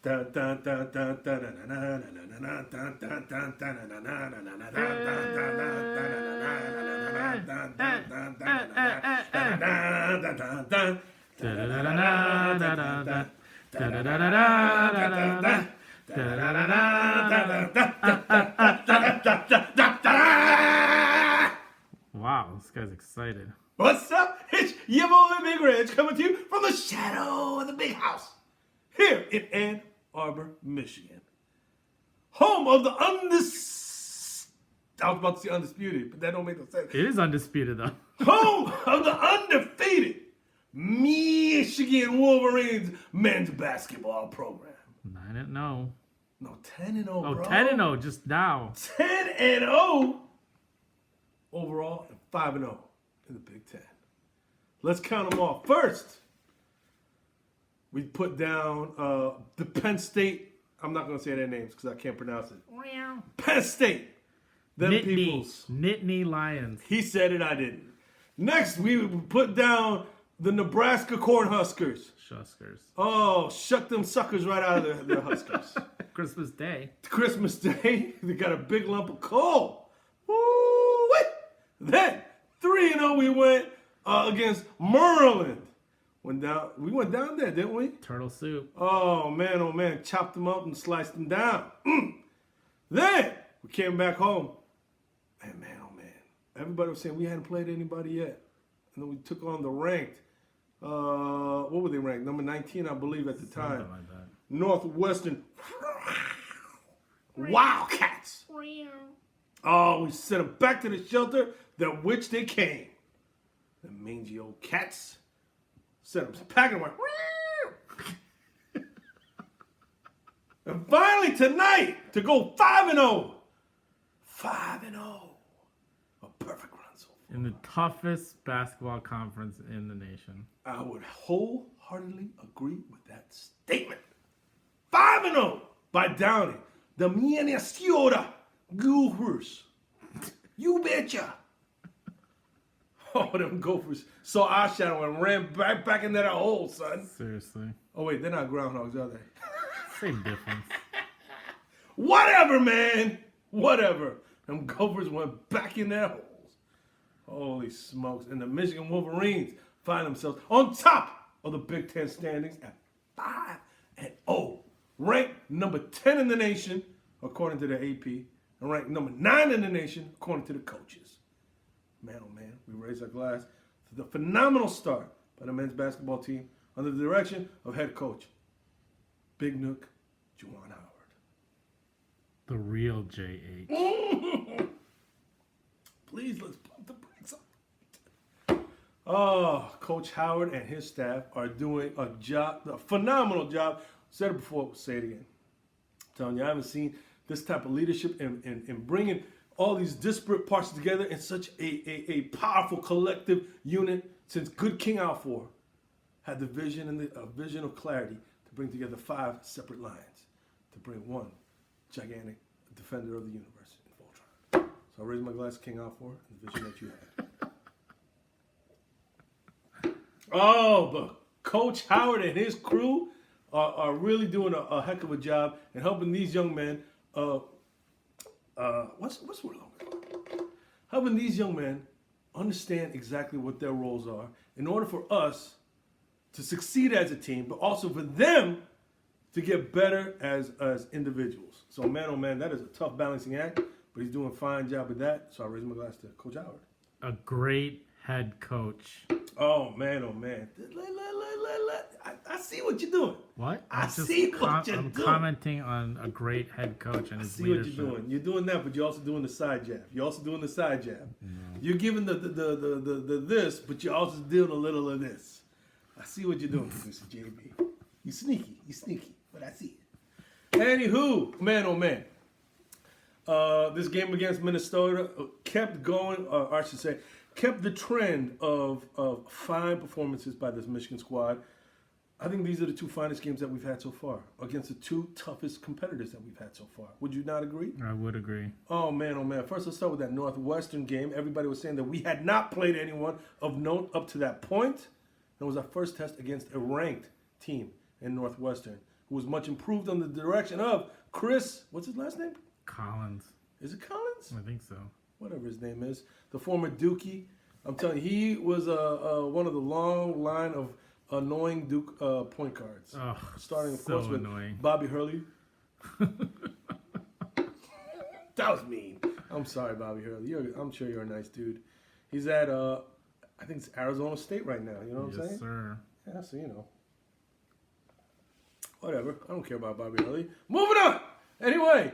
Wow, this guy's excited. What's up? It's your boy Big Reg coming to you from the shadow of the big house here in Ann Arbor, Michigan. Home of the I was about to say undisputed, but that don't make no sense. It is undisputed, though. Home of the undefeated Michigan Wolverines men's basketball program. 9-0. No, 10-0, Oh, bro. 10-0 just now. 10-0 overall and 5-0 in the Big Ten. Let's count them off. First, we put down the Penn State. I'm not going to say their names because I can't pronounce it. Penn State. Them peoples. Nittany Lions. He said it, I didn't. Next, we put down the Nebraska Cornhuskers. Shuskers. Oh, shut them suckers right out of their Huskers. Christmas Day. Christmas Day, they got a big lump of coal. Woo-wee. Then, 3-0 we went against Maryland. We went down there, didn't we? Turtle soup. Oh, man. Chopped them up and sliced them down. Then, we came back home. And man. Everybody was saying we hadn't played anybody yet. And then we took on the ranked. What were they ranked? Number 19, I believe, at the time. Something like that. Northwestern Wildcats. Oh, we sent them back to the shelter that which they came. The mangy old cats. Sent them packing them. And finally tonight, to go 5-0. 5-0. A perfect run so far. In the toughest basketball conference in the nation. I would wholeheartedly agree with that statement. 5-0 by downing the Minnesota Gophers. You betcha. Oh, them Gophers saw our shadow and ran back into that hole, son. Seriously. Oh, wait, they're not groundhogs, are they? Same difference. Whatever, man. Whatever. Them Gophers went back in their holes. Holy smokes. And the Michigan Wolverines find themselves on top of the Big Ten standings at 5-0. Ranked number 10 in the nation, according to the AP. And ranked number 9 in the nation, according to the coaches. Man, oh man, we raise our glass to the phenomenal start by the men's basketball team under the direction of head coach Big Nook Juwan Howard. The real J.H. Please, let's pump the brakes up. Oh, Coach Howard and his staff are doing a phenomenal job. Said it before, say it again. I'm telling you, I haven't seen this type of leadership in bringing all these disparate parts together in such a powerful collective unit since good King Alfor had the vision and a vision of clarity to bring together 5 separate lines to bring one gigantic defender of the universe in Voltron. So I raise my glass to King Alfor and the vision that you had. Oh, but Coach Howard and his crew are really doing a heck of a job in helping these young men. What's the word? Helping these young men understand exactly what their roles are in order for us to succeed as a team, but also for them to get better as individuals. So, man, oh man, that is a tough balancing act, but he's doing a fine job with that. So I raise my glass to Coach Howard. A great head coach. Oh, man, oh man. I see what you're doing. What? I see what you're doing. I'm commenting on a great head coach and his leadership. I see what you're doing. You're doing that, but you're also doing the side jab. You're giving the this, but you're also doing a little of this. I see what you're doing, Mr. JB. You sneaky, but I see it. Anywho, man, oh man. This game against Minnesota kept going, or I should say, kept the trend of fine performances by this Michigan squad. I think these are the 2 finest games that we've had so far against the 2 toughest competitors that we've had so far. Would you not agree? I would agree. Oh, man. First, let's start with that Northwestern game. Everybody was saying that we had not played anyone of note up to that point. It was our first test against a ranked team in Northwestern. who was much improved under the direction of Chris, what's his last name? Collins. Is it Collins? I think so. Whatever his name is. The former Dookie. I'm telling you, he was one of the long line of annoying Duke point guards. Oh, Starting, of so course, with annoying. Bobby Hurley. That was mean. I'm sorry, Bobby Hurley. I'm sure you're a nice dude. He's at, I think it's Arizona State right now. You know what I'm saying? Yes, sir. Yeah, so you know. Whatever. I don't care about Bobby Hurley. Moving on. Anyway,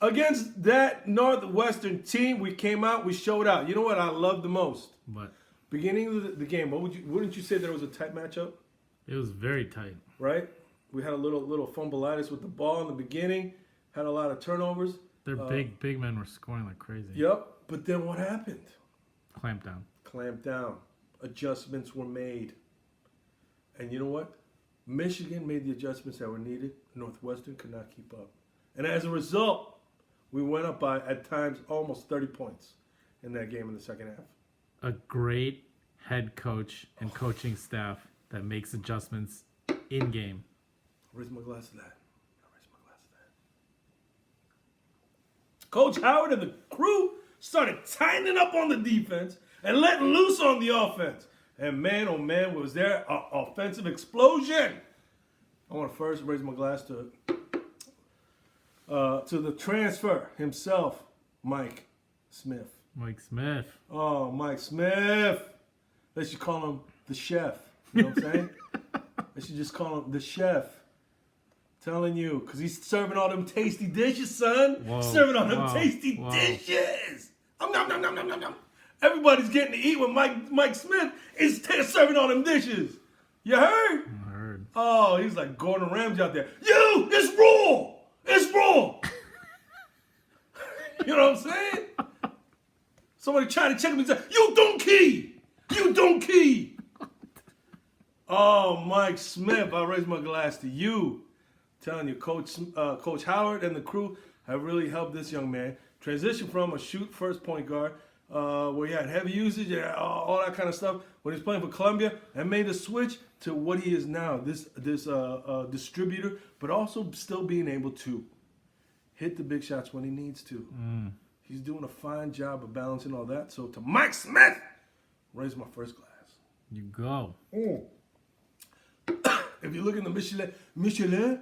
against that Northwestern team, we came out, we showed out. You know what I loved the most? But Beginning of the game, wouldn't you say there was a tight matchup? it was very tight. Right? We had a little fumbleitis with the ball in the beginning. Had a lot of turnovers. Their big men were scoring like crazy. Yep. But then what happened? Clamp down. Clamped down. Adjustments were made. And you know what? Michigan made the adjustments that were needed. Northwestern could not keep up. And as a result, we went up by, at times, almost 30 points in that game in the second half. A great head coach and coaching staff that makes adjustments in game. Where's my glass of that? Coach Howard and the crew started tightening up on the defense and letting loose on the offense. And man, oh man, was there an offensive explosion. I want to first raise my glass to the transfer himself, Mike Smith. Mike Smith. Oh, Mike Smith. They should call him the chef. You know what I'm saying? They should just call him the chef. Telling you, because he's serving all them tasty dishes, son. Whoa, Serving all them tasty dishes. Nom, nom, nom, nom, nom, nom. Everybody's getting to eat when Mike Smith is serving all them dishes. You heard? I heard. Oh, he's like Gordon Ramsay out there. You, it's raw. It's raw. You know what I'm saying? Somebody tried to check him and said, you donkey. You donkey. Oh, Mike Smith, I raise my glass to you. Telling you, Coach Howard and the crew have really helped this young man transition from a shoot-first point guard where he had heavy usage and all that kind of stuff when he's playing for Columbia, and made a switch to what he is now, this distributor, but also still being able to hit the big shots when he needs to. He's doing a fine job of balancing all that. So to Mike Smith, raise my first glass. You go. If you look in the Michelin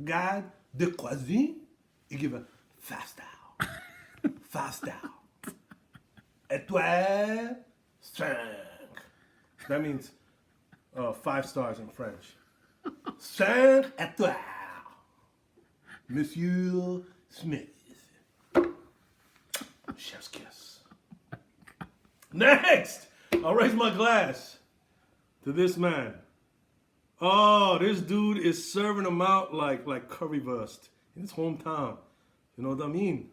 Guide de Cuisine, you give a 5 star. 5 star. Étoile 5. That means 5 stars in French. 5 étoiles. Monsieur Smith. Chef's kiss. Next, I'll raise my glass to this man. Oh, this dude is serving them out like currywurst in his hometown. You know what I mean?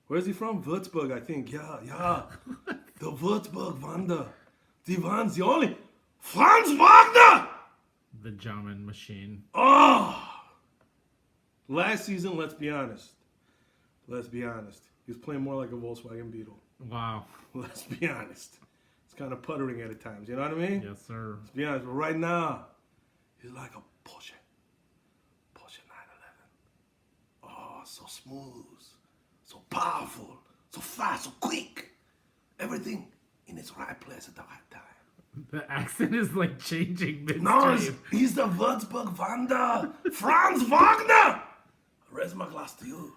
Where's he from? Würzburg, I think. Yeah. The Würzburg Wander. Die waren sie alle. Franz Wagner! The German machine. Oh! Last season, let's be honest. He was playing more like a Volkswagen Beetle. Wow. Let's be honest. It's kind of puttering at times. You know what I mean? Yes, sir. Let's be honest. But right now, he's like a Porsche 911. Oh, so smooth, so powerful, so fast, so quick. Everything in its right place at the right time. The accent is like changing midstream. No, he's the Würzburg Wander. Franz Wagner. Raise my glass to you.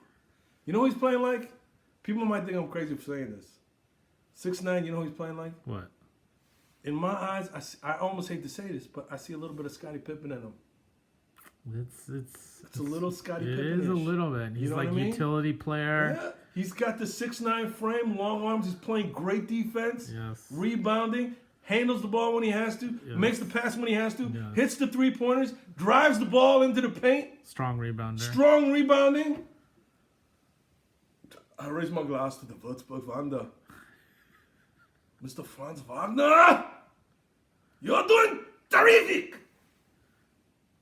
You know who he's playing like? People might think I'm crazy for saying this. 6'9", you know who he's playing like? What? In my eyes, I almost hate to say this, but I see a little bit of Scottie Pippen in him. It's a little Scottie Pippen. It is a little bit. He's know like what I mean? utility player. Yeah. He's got the 6'9" frame, long arms. He's playing great defense. Yes. Rebounding. Handles the ball when he has to. Yes. Makes the pass when he has to. Yes. Hits the three-pointers. Drives the ball into the paint. Strong rebounder. Strong rebounding. I raise my glass to the Würzburg Wander. Mr. Franz Wagner, you're doing terrific.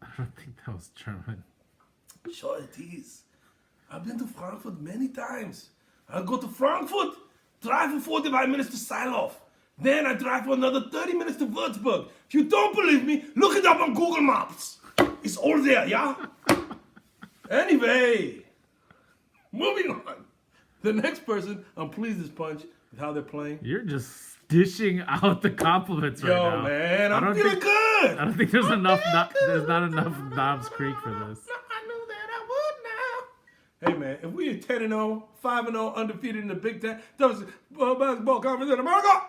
I don't think that was German. Sure it is. I've been to Frankfurt many times. I go to Frankfurt, drive for 45 minutes to Seiloff. Then I drive for another 30 minutes to Würzburg. If you don't believe me, look it up on Google Maps. It's all there, yeah? Anyway, moving on. The next person, I'm pleased as punch with how they're playing. You're just dishing out the compliments right now. Yo, man, I'm don't feeling think- good. I don't think there's enough. There's not enough Knobs Creek for this. I knew that I would now. Hey, man, if we are 10-0, 5-0, undefeated in the Big Ten, basketball conference in America,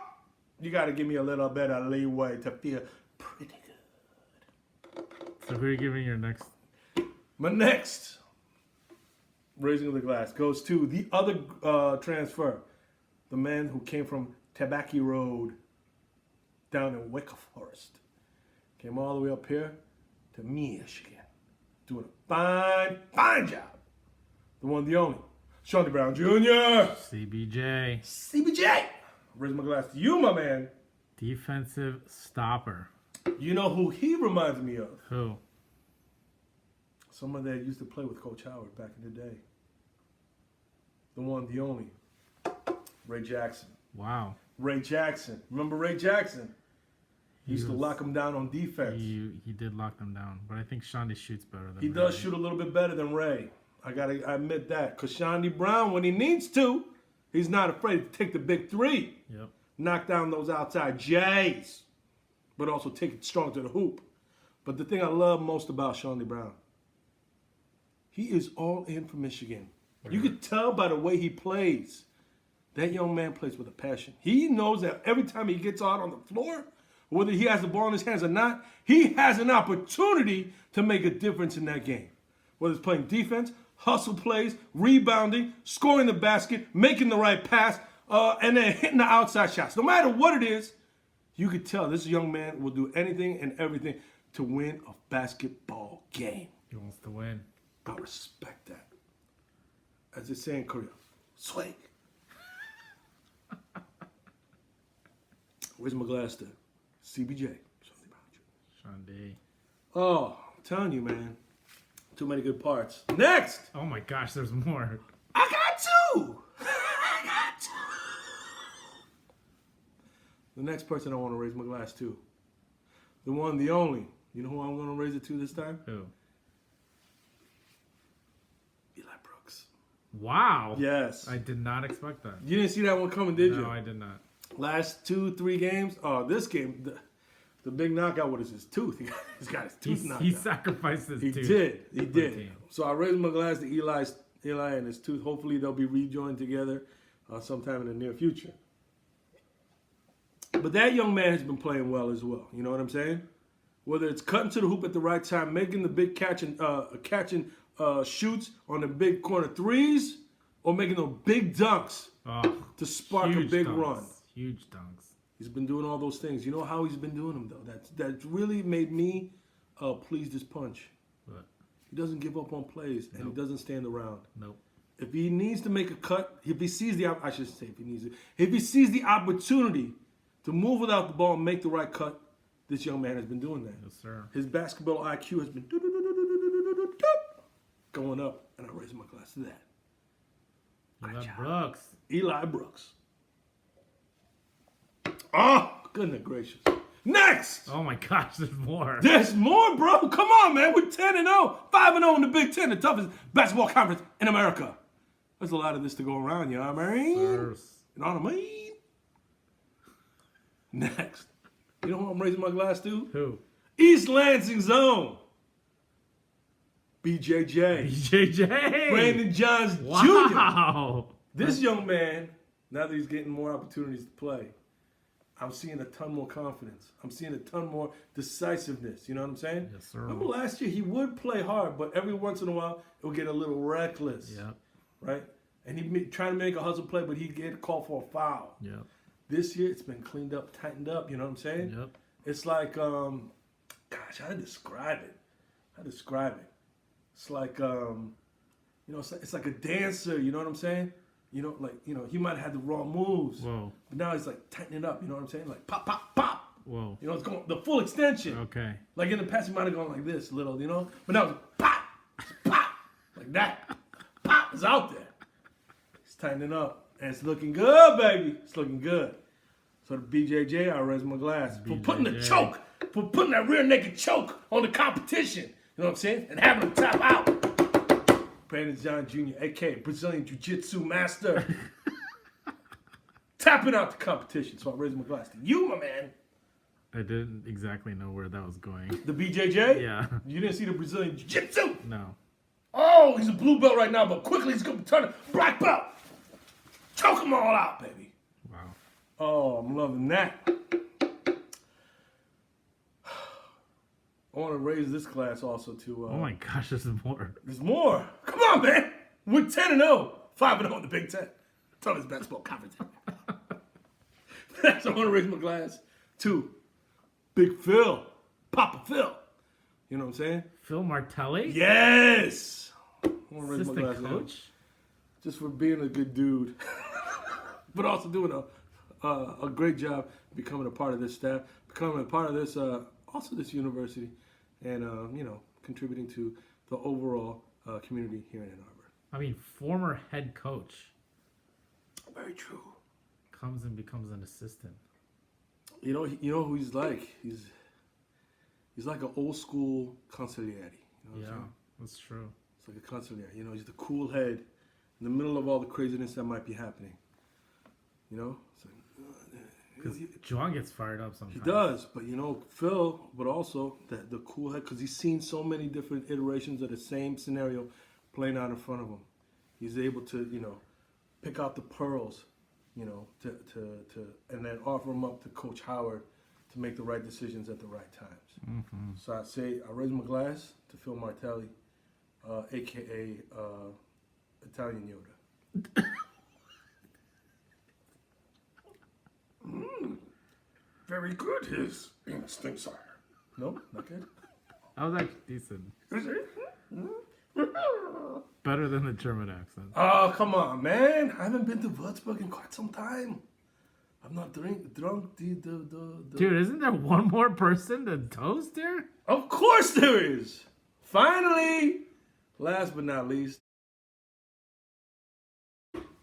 you got to give me a little bit of leeway to feel pretty good. So who are you giving your next? My next raising of the glass goes to the other transfer, the man who came from Tabaki Road down in Wake Forest. Came all the way up here to Michigan. Doing a fine, fine job. The one, the only. Shawnee Brown Jr. CBJ. CBJ. Raise my glass to you, my man. Defensive stopper. You know who he reminds me of? Who? Someone that used to play with Coach Howard back in the day. The one, the only. Ray Jackson. Wow. Ray Jackson. Remember Ray Jackson? He used to lock him down on defense. He did lock them down, but I think Shawnee shoots better than He Ray. does shoot a little bit better than Ray. I admit that. Because Shawnee Brown, when he needs to, he's not afraid to take the big three. Yep. Knock down those outside J's. But also take it strong to the hoop. But the thing I love most about Shawnee Brown, he is all in for Michigan. You could tell by the way he plays. That young man plays with a passion. He knows that every time he gets out on the floor, whether he has the ball in his hands or not, he has an opportunity to make a difference in that game. Whether it's playing defense, hustle plays, rebounding, scoring the basket, making the right pass, and then hitting the outside shots. No matter what it is, you could tell this young man will do anything and everything to win a basketball game. He wants to win. I respect that. As they say in Korea, swag. Where's my glass to? CBJ. Sean D. Oh, I'm telling you, man. Too many good parts. Next! Oh my gosh, there's more. I got two! I got two! The next person I want to raise my glass to. The one, the only. You know who I'm going to raise it to this time? Who? Eli Brooks. Wow. Yes. I did not expect that. You didn't see that one coming, did you? No, I did not. Last 2-3 games. Oh, this game, the big knockout, what is his tooth? He's got his tooth knocked He out. sacrificed his He tooth. did. He the did. team. So I raised my glass to Eli and his tooth. Hopefully they'll be rejoined together sometime in the near future. But that young man has been playing well as well. You know what I'm saying? Whether it's cutting to the hoop at the right time, making the big catching shoots on the big corner threes, or making those big dunks to spark a big dunks. run. Huge dunks. He's been doing all those things. You know how he's been doing them, though? That's really made me pleased as punch. But He doesn't give up on plays, and he doesn't stand around. nope. If he needs to make a cut, if he sees the I should say if he needs it, if he sees the opportunity to move without the ball and make the right cut, this young man has been doing that. Yes, sir. His basketball IQ has been going up, and I raise my glass to that. Eli Brooks. Eli Brooks. Oh, goodness gracious. Next! Oh my gosh, there's more. There's more, bro. Come on, man. We're 10-0. 5-0 in the Big Ten, the toughest basketball conference in America. There's a lot of this to go around, you know what I mean? Sirs. You know what I mean? Next. You know who I'm raising my glass to? Who? East Lansing Zone. BJJ. BJJ. Brandon Johns Jr. Wow. This young man, now that he's getting more opportunities to play, I'm seeing a ton more confidence. I'm seeing a ton more decisiveness. You know what I'm saying? Yes, sir. Remember last year, he would play hard, but every once in a while, it would get a little reckless. Yep. Right? And he'd try to make a hustle play, but he'd get called for a foul. Yep. This year, it's been cleaned up, tightened up. You know what I'm saying? Yep. It's like, gosh, how to describe it? It's like, it's like a dancer. You know what I'm saying? You know, like, he might have had the wrong moves. Whoa. But now he's like tightening it up. You know what I'm saying? Like pop, pop, pop. Whoa. You know, it's going the full extension. Okay. Like in the past, he might have gone like this, little, But now it's pop, pop, like that. Pop is out there. He's tightening up. And it's looking good, baby. It's looking good. So the BJJ, I raise my glass. For putting the choke, for putting that rear naked choke on the competition. You know what I'm saying? And having them tap out. Brandon John Jr., a.k.a. Brazilian Jiu-Jitsu master. Tapping out the competition. So I raise my glass to you, my man. I didn't exactly know where that was going. The BJJ? Yeah. You didn't see the Brazilian Jiu-Jitsu? No. Oh, he's a blue belt right now, but quickly he's going to turn a black belt. Choke them all out, baby. Wow. Oh, I'm loving that. I want to raise this class also to... Oh my gosh, there's more. There's more. Come on, man. We're 10-0. 5-0 in the Big Ten. Toughest basketball conference. So I want to raise my glass to Big Phil. Papa Phil. You know what I'm saying? Phil Martelli? Yes. I want to raise my Assistant glass to him. coach? Just for being a good dude. But also doing a great job becoming a part of this staff, becoming a part of this, also this university, and, contributing to the overall community here in Ann Arbor. I mean, former head coach Very true. comes and becomes an assistant. You know who he's like? He's like an old school consigliere. You know what I'm Yeah, saying? that's true. It's like a consigliere. You know, he's the cool head in the middle of all the craziness that might be happening. You know? It's like, Because Juwan gets fired up sometimes. he does, but Phil, but also the cool head, because he's seen so many different iterations of the same scenario playing out in front of him. He's able to, pick out the pearls, and then offer them up to Coach Howard to make the right decisions at the right times. Mm-hmm. So I raise my glass to Phil Martelli, aka Italian Yoda. Very good, his instincts are. No, not good. That was actually decent. Is it? Better than the German accent. Oh, come on, man. I haven't been to Würzburg in quite some time. I'm not drunk the... Dude, isn't there one more person to toast here? Of course there is. Finally, last but not least.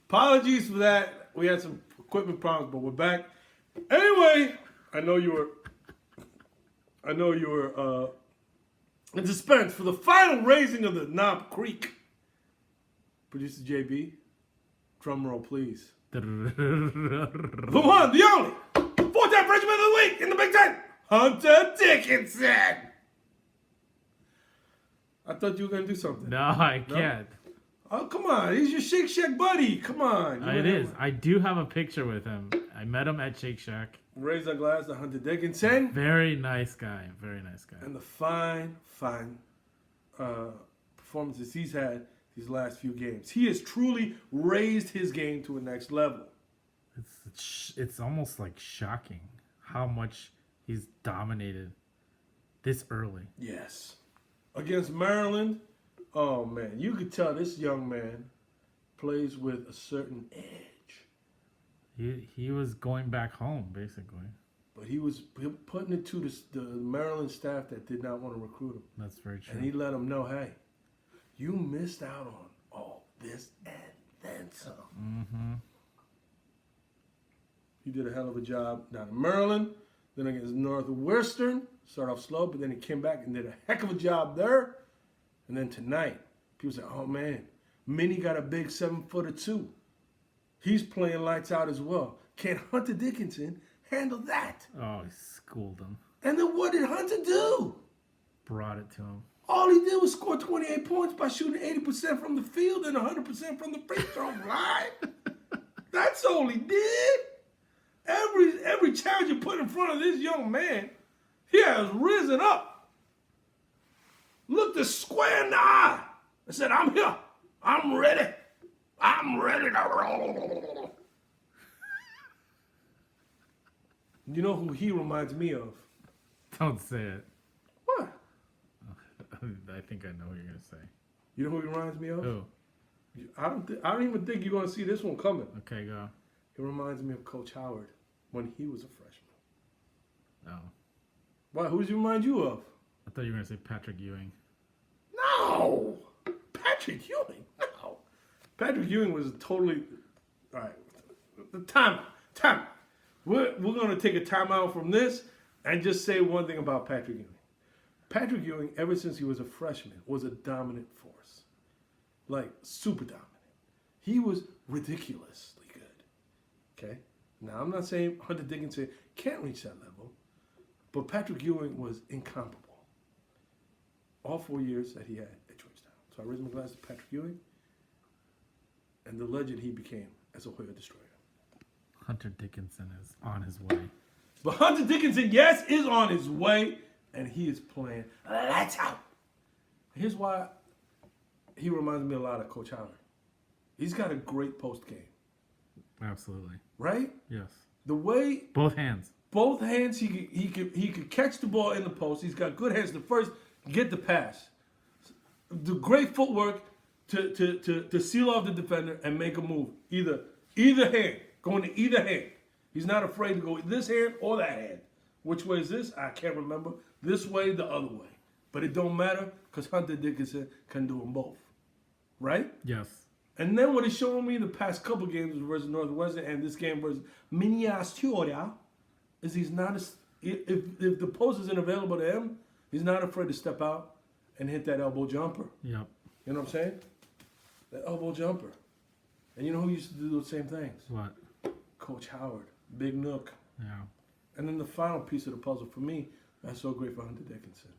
Apologies for that. We had some equipment problems, but we're back. Anyway, I know you were in suspense for the final raising of the Knob Creek. Producer JB, drum roll, please. The one, the only, four-time freshman of the week in the Big Ten, Hunter Dickinson. I thought you were going to do something. No, I can't. Oh, come on. He's your Shake Shack buddy. Come on. It is. I do have a picture with him. I met him at Shake Shack. Raise our glass to Hunter Dickinson. Very nice guy. Very nice guy. And the fine performances he's had these last few games. He has truly raised his game to a next level. It's almost like shocking how much he's dominated this early. Yes. Against Maryland, oh man, you could tell this young man plays with a certain edge. He was going back home, basically. But he was putting it to the Maryland staff that did not want to recruit him. That's very true. And he let them know, hey, you missed out on all this and then some. Mm-hmm. He did a hell of a job down in Maryland. Then against Northwestern, started off slow, but then he came back and did a heck of a job there. And then tonight, people say, oh man, Minnie got a big 7-footer too. He's playing lights out as well. Can Hunter Dickinson handle that? Oh, he schooled him. And then what did Hunter do? Brought it to him. All he did was score 28 points by shooting 80% from the field and 100% from the free throw line. That's all he did. Every challenge you put in front of this young man, he has risen up. Looked us square in the eye and said, I'm here. I'm ready. I'm ready to roll. You know who he reminds me of? Don't say it. What? I think I know what you're gonna say. You know who he reminds me of? Who? I don't even think you're gonna see this one coming. Okay, go. It reminds me of Coach Howard when he was a freshman. Oh, Why? Who does he remind you of? I thought you were gonna say Patrick Ewing. No, Patrick Ewing. No, Patrick Ewing was totally all right. The time. We're gonna take a timeout from this and just say one thing about Patrick Ewing. Patrick Ewing, ever since he was a freshman, was a dominant force. like super dominant. He was ridiculously good. Okay? Now, I'm not saying Hunter Dickinson can't reach that level, but Patrick Ewing was incomparable all 4 years that he had at Georgetown. So I raise my glass to Patrick Ewing and the legend he became as a Hoya Destroyer. Hunter Dickinson is on his way. But Hunter Dickinson, yes, is on his way, and he is playing lights out. Here's why he reminds me a lot of Coach Howard. He's got a great post game. Absolutely. Right? Yes. The way Both hands. he could catch the ball in the post. He's got good hands to first get the pass. The great footwork to seal off the defender and make a move. Either hand. Going to either hand. He's not afraid to go this hand or that hand. Which way is this? I can't remember. This way, the other way. But it don't matter because Hunter Dickinson can do them both. Right? Yes. And then what he's showing me the past couple games versus Northwestern and this game versus Minnesota is he's not as, if the post isn't available to him, he's not afraid to step out and hit that elbow jumper. Yep. You know what I'm saying? That elbow jumper. And you know who used to do those same things? What? Coach Howard. Big Nook. Yeah. And then the final piece of the puzzle for me, that's so great for Hunter Dickinson.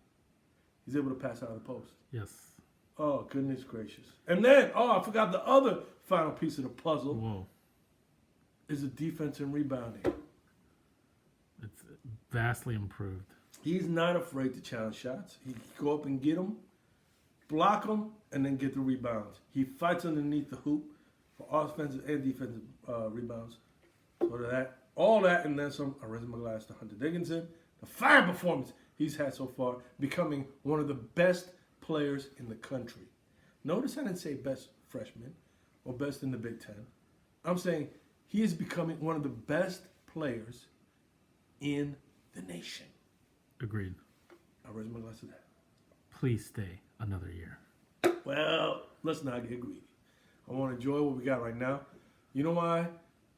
He's able to pass out of the post. Yes. Oh, goodness gracious. And then, I forgot the other final piece of the puzzle. Whoa. Is the defense and rebounding. It's vastly improved. He's not afraid to challenge shots. He can go up and get them, block them, and then get the rebounds. He fights underneath the hoop for offensive and defensive rebounds. So that, all that, and then some. I raise my glass to Hunter Dickinson. The fine performance he's had so far, becoming one of the best players in the country. Notice I didn't say best freshman or best in the Big Ten. I'm saying he is becoming one of the best players in the nation. Agreed. I raise my glass to that. Please stay another year. Well, let's not get greedy. I want to enjoy what we got right now. You know why?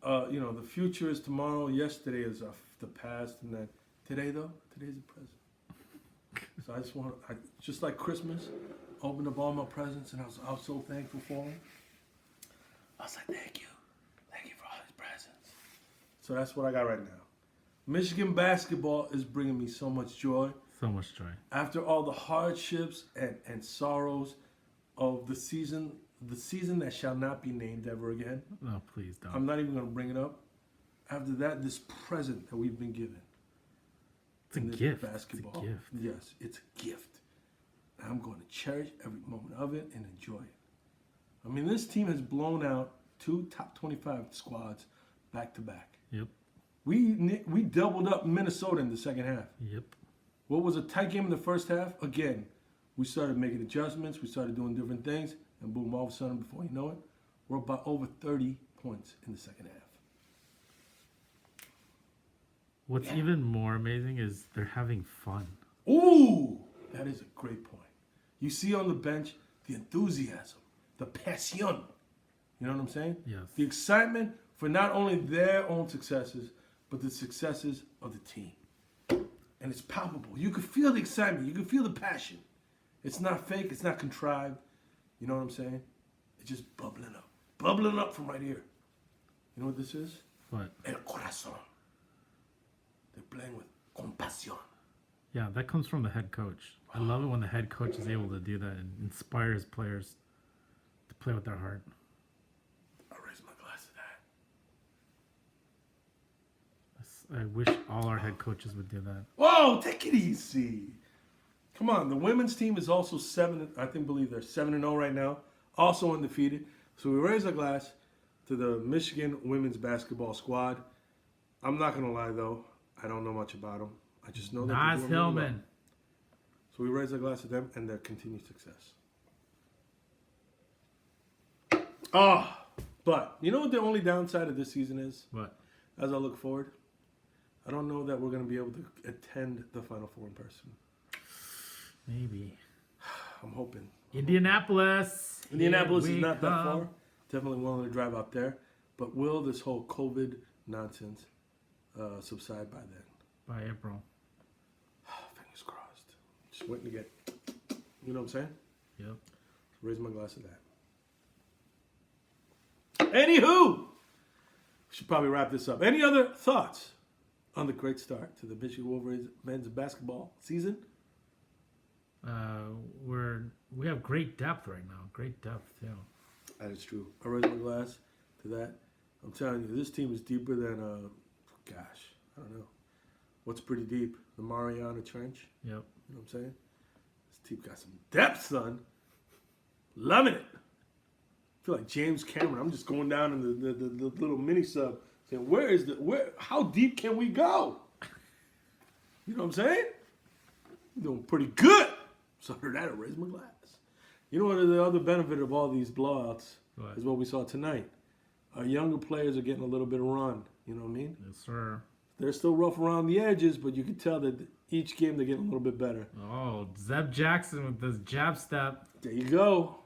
The future is tomorrow. Yesterday is the past, and then today, though, today's the present. So I just like Christmas, opened up all my presents, and I was so thankful for them. I was like, thank you for all these presents. So that's what I got right now. Michigan basketball is bringing me so much joy. So much joy. After all the hardships and sorrows of the season that shall not be named ever again. No, please don't. I'm not even going to bring it up. After that, this present that we've been given. It's a gift. Basketball. It's a gift. Yes, it's a gift. And I'm going to cherish every moment of it and enjoy it. I mean, this team has blown out 2 top 25 squads back to back. Yep. We doubled up Minnesota in the second half. Yep. What was a tight game in the first half? Again, we started making adjustments. We started doing different things. And boom, all of a sudden, before you know it, we're up by over 30 points in the second half. What's even more amazing is they're having fun. Ooh, that is a great point. You see on the bench the enthusiasm, the passion. You know what I'm saying? Yes. The excitement for not only their own successes, but the successes of the team. And it's palpable. You can feel the excitement. You can feel the passion. It's not fake. It's not contrived. You know what I'm saying? It's just bubbling up. Bubbling up from right here. You know what this is? What? El corazón. They're playing with compasión. Yeah, that comes from the head coach. I love it when the head coach is able to do that and inspires players to play with their heart. I raise my glass to that. I wish all our head coaches would do that. Whoa, take it easy. Come on, the women's team is also believe they're 7-0 right now, also undefeated. So we raise a glass to the Michigan women's basketball squad. I'm not gonna lie though, I don't know much about them. I just know that Nas they're doing really Hillman. well. So we raise a glass to them and their continued success. But you know what the only downside of this season is? What? As I look forward, I don't know that we're going to be able to attend the Final Four in person. Maybe. I'm hoping. Indianapolis. Indianapolis Here is we not that come. far. Definitely willing to drive out there. But will this whole COVID nonsense subside by then? By April. Fingers crossed. Just waiting to get, you know what I'm saying? Yep. Raise my glass to that. Anywho, we should probably wrap this up. Any other thoughts on the great start to the Michigan Wolverines men's basketball season? We have great depth right now. Great depth too. That is true. I raise my glass to that. I'm telling you, this team is deeper than I don't know. What's pretty deep? The Mariana Trench. Yep. You know what I'm saying? This team got some depth, son. Loving it. I feel like James Cameron. I'm just going down in the little mini sub saying, how deep can we go? You know what I'm saying? We're doing pretty good. So for that, I raise my glass. You know what the other benefit of all these blowouts is what we saw tonight. Our younger players are getting a little bit of run. You know what I mean? Yes, sir. They're still rough around the edges, but you can tell that each game they're getting a little bit better. Oh, Zeb Jackson with this jab step. There you go.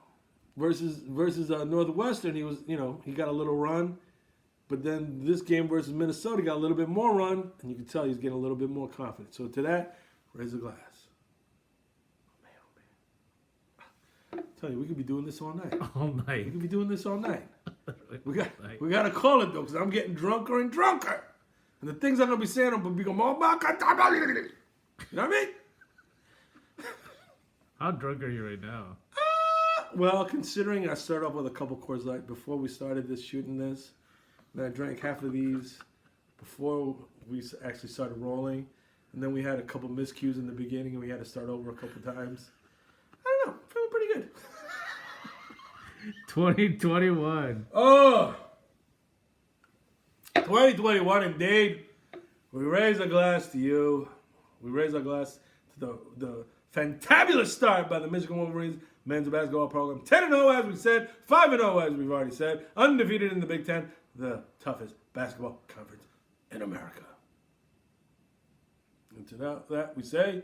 Versus Northwestern, he got a little run, but then this game versus Minnesota got a little bit more run, and you can tell he's getting a little bit more confident. So to that, raise a glass. Oh man. I'm telling you, we could be doing this all night. All night. We could be doing this all night. We got to call it though, because I'm getting drunker and drunker, and the things I'm gonna be saying, I'm gonna be going, oh my God, you know what I mean? How drunk are you right now? Well, considering I started off with a couple Coors Light before we started shooting this, and I drank half of these before we actually started rolling, and then we had a couple miscues in the beginning, and we had to start over a couple times. I don't know, feeling pretty good. 2021. Oh, 2021 indeed. We raise a glass to you. We raise our glass to the fantabulous start by the Michigan Wolverines men's basketball program. 10-0 as we said, 5-0 as we've already said, undefeated in the Big Ten, the toughest basketball conference in America. And to that we say,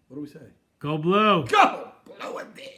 what do we say? Go Blue. Go Blue indeed.